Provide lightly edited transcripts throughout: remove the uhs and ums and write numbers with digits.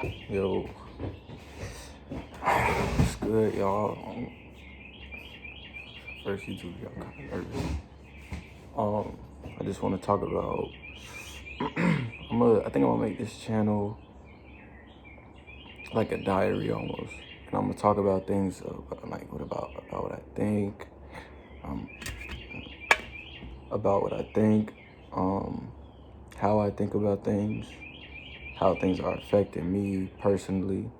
Yo, it's good, y'all. First YouTube, y'all kind of nervous. I just want to talk about. I think I'm gonna make this channel like a diary almost, and I'm gonna talk about things like about what I think, um, about what I think, how I think about things, how things are affecting me personally,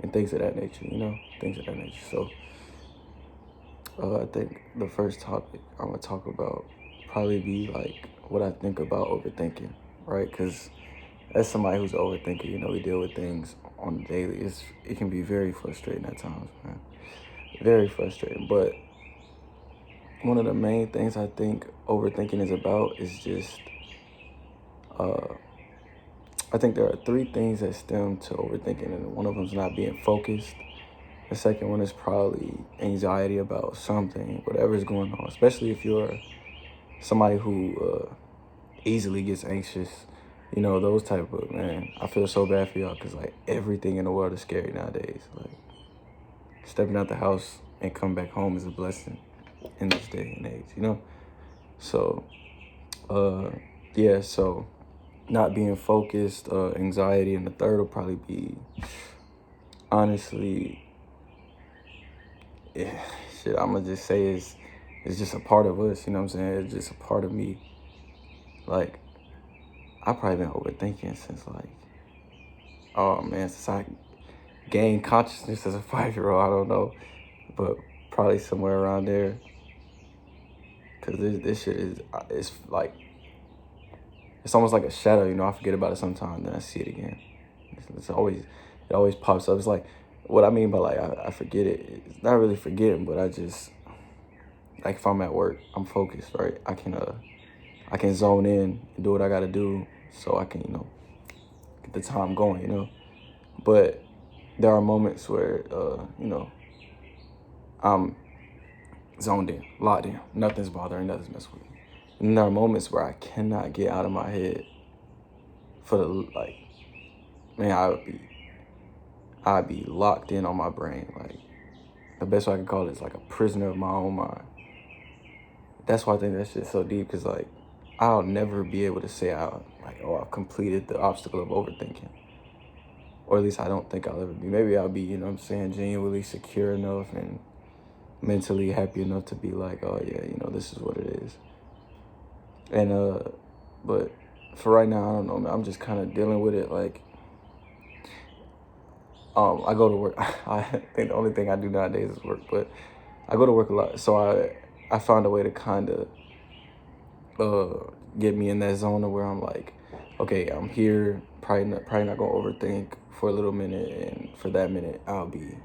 and things of that nature. Things of that nature. So. I think the first topic I'm gonna talk about probably be like what I think about overthinking, right? Because as somebody who's overthinking, we deal with things on the daily. It can be very frustrating at times, man. Very frustrating. But one of the main things I think overthinking is about is just, I think there are three things that stem to overthinking, and one of them is not being focused. The second one is probably anxiety about something, whatever's going on, especially if you're somebody who easily gets anxious, those type of, man, I feel so bad for y'all because, like, everything in the world is scary nowadays. Like, stepping out the house and coming back home is a blessing in this day and age. So, yeah, so not being focused, anxiety, and the third will probably be, honestly, yeah, shit, I'm gonna just say it's just a part of us, you know what I'm saying? It's just a part of me. Like, I've probably been overthinking since, like, oh man, since I gained consciousness as a 5-year-old, I don't know, but probably somewhere around there. Cause this shit it's like, it's almost like a shadow, I forget about it sometimes, then I see it again. It always pops up. It's like, what I mean by like, I forget it, it's not really forgetting, but I just, like, if I'm at work, I'm focused, right? I can zone in and do what I gotta do so I can, get the time going. But there are moments where, I'm zoned in, locked in, nothing's bothering, nothing's messing with me. And there are moments where I cannot get out of my head for the, like, man, I'd be locked in on my brain. Like, the best way I can call it is like a prisoner of my own mind. That's why I think that shit's so deep, because, like, I'll never be able to say I've completed the obstacle of overthinking. Or at least I don't think I'll ever be. Maybe I'll be, genuinely secure enough and mentally happy enough to be like, oh yeah, this is what it is. And but for right now, I don't know, man. I'm just kind of dealing with it. Like, I go to work. I think the only thing I do nowadays is work, but I go to work a lot. So I found a way to kind of get me in that zone of where I'm like, okay, I'm here. Probably not gonna overthink for a little minute, and for that minute, I'll be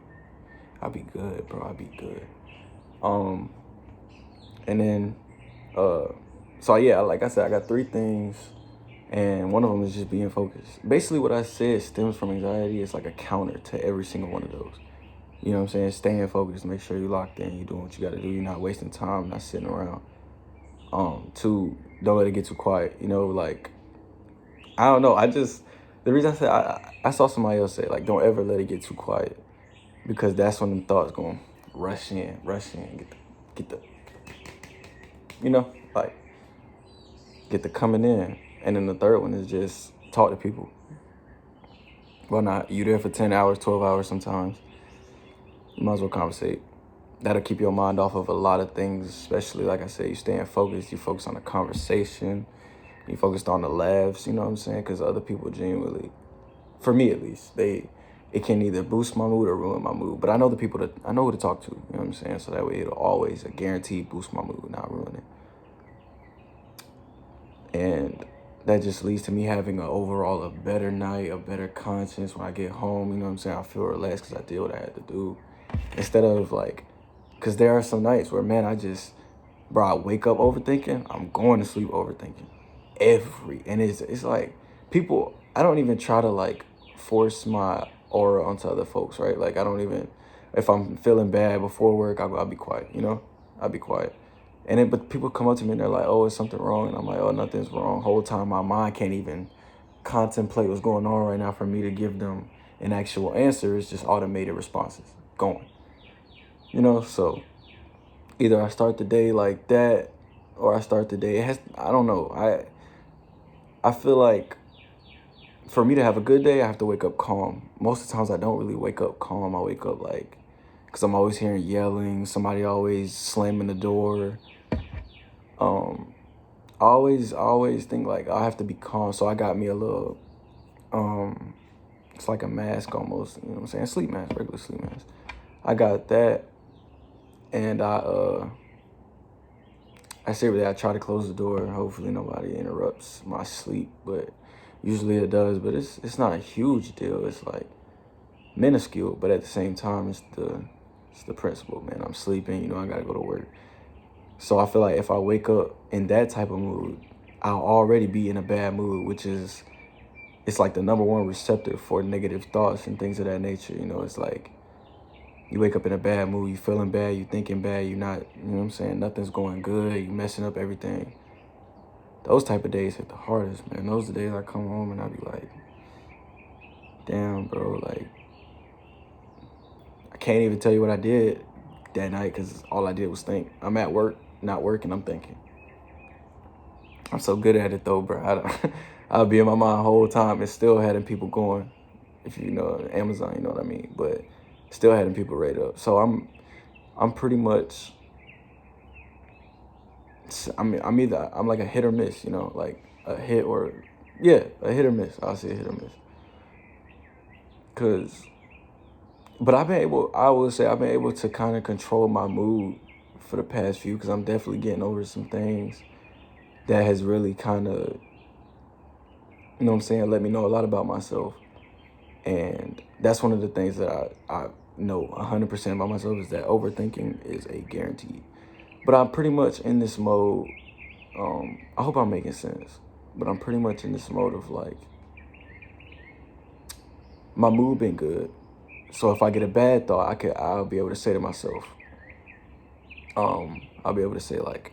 good, bro. I'll be good. And then, so yeah, like I said, I got three things, and one of them is just being focused. Basically, what I said stems from anxiety. It's like a counter to every single one of those. You know what I'm saying? Staying focused, make sure you're locked in, you're doing what you got to do, you're not wasting time, not sitting around. Two, don't let it get too quiet. Like, I don't know. The reason I said, I saw somebody else say, like, don't ever let it get too quiet, because that's when the thoughts going rush in, get the, like, get the coming in. And then the third one is just talk to people. Well, not you there for 10 hours, 12 hours sometimes. You might as well conversate. That'll keep your mind off of a lot of things, especially, like I said, you staying focused. You focus on the conversation. You focused on the laughs, you know what I'm saying? Because other people genuinely, for me at least, it can either boost my mood or ruin my mood. But I know I know who to talk to, you know what I'm saying? So that way it'll always, a guaranteed, boost my mood, not ruin it. And that just leads to me having a better night, a better conscience when I get home, you know what I'm saying? I feel relaxed because I did what I had to do. Instead of, like, because there are some nights where, man, I wake up overthinking, I'm going to sleep overthinking. And it's like, people, I don't even try to, like, force my aura onto other folks, right? Like, I don't even, if I'm feeling bad before work, I'll be quiet, I'll be quiet. But people come up to me and they're like, oh, is something wrong? And I'm like, oh, nothing's wrong. Whole time my mind can't even contemplate what's going on right now for me to give them an actual answer. It's just automated responses going, so either I start the day like that or I start the day, I don't know. I feel like for me to have a good day, I have to wake up calm. Most of the times I don't really wake up calm. I wake up because I'm always hearing yelling, somebody always slamming the door. I always think like I have to be calm. So I got me a little, it's like a mask almost, you know what I'm saying? Sleep mask, regular sleep mask. I got that, and I say that I try to close the door. Hopefully nobody interrupts my sleep, but usually it does. But it's not a huge deal. It's like minuscule, but at the same time, it's the principle, man. I'm sleeping, I gotta go to work. So I feel like if I wake up in that type of mood, I'll already be in a bad mood, which is, it's like the number one receptor for negative thoughts and things of that nature. It's like you wake up in a bad mood, you feeling bad, you thinking bad, you not, you know what I'm saying, nothing's going good, you messing up everything. Those type of days hit the hardest, man. Those are the days I come home and I be like, damn, bro, like, I can't even tell you what I did that night because all I did was think. I'm at work, not working, I'm thinking. I'm so good at it though, bro. I'll be in my mind the whole time and still having people going. If you know Amazon, you know what I mean. But still having people rate up. So I'm pretty much. I'm like a hit or miss, like a hit or a hit or miss. I'll say a hit or miss. But I would say I've been able to kind of control my mood for the past few, because I'm definitely getting over some things that has really kind of, you know what I'm saying, let me know a lot about myself. And that's one of the things that I know 100% about myself, is that overthinking is a guarantee. But I'm pretty much in this mode. I hope I'm making sense. But I'm pretty much in this mode of like, my mood been good. So if I get a bad thought, I'll be able to say to myself, I'll be able to say like,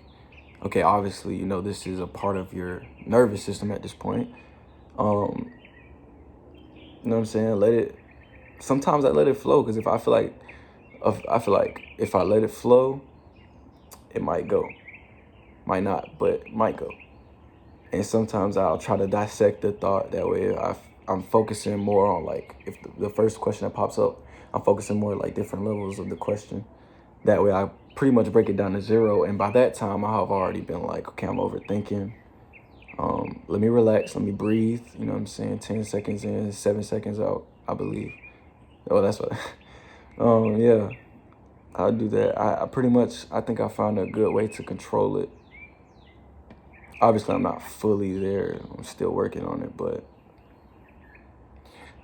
okay, obviously, this is a part of your nervous system at this point. You know what I'm saying? Sometimes I let it flow, because if I feel like if I let it flow, it might go. Might not, but might go. And sometimes I'll try to dissect the thought. That way I'm focusing more on like, if the first question that pops up, I'm focusing more like different levels of the question. That way I pretty much break it down to zero. And by that time, I have already been like, okay, I'm overthinking. Let me relax. Let me breathe. You know what I'm saying? 10 seconds in, 7 seconds out, I believe. Oh, that's what. Yeah, I'll do that. I pretty much, I think I found a good way to control it. Obviously, I'm not fully there. I'm still working on it, but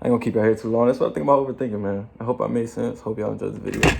I ain't gonna keep y'all here too long. That's what I think about overthinking, man. I hope I made sense. Hope y'all enjoyed the video.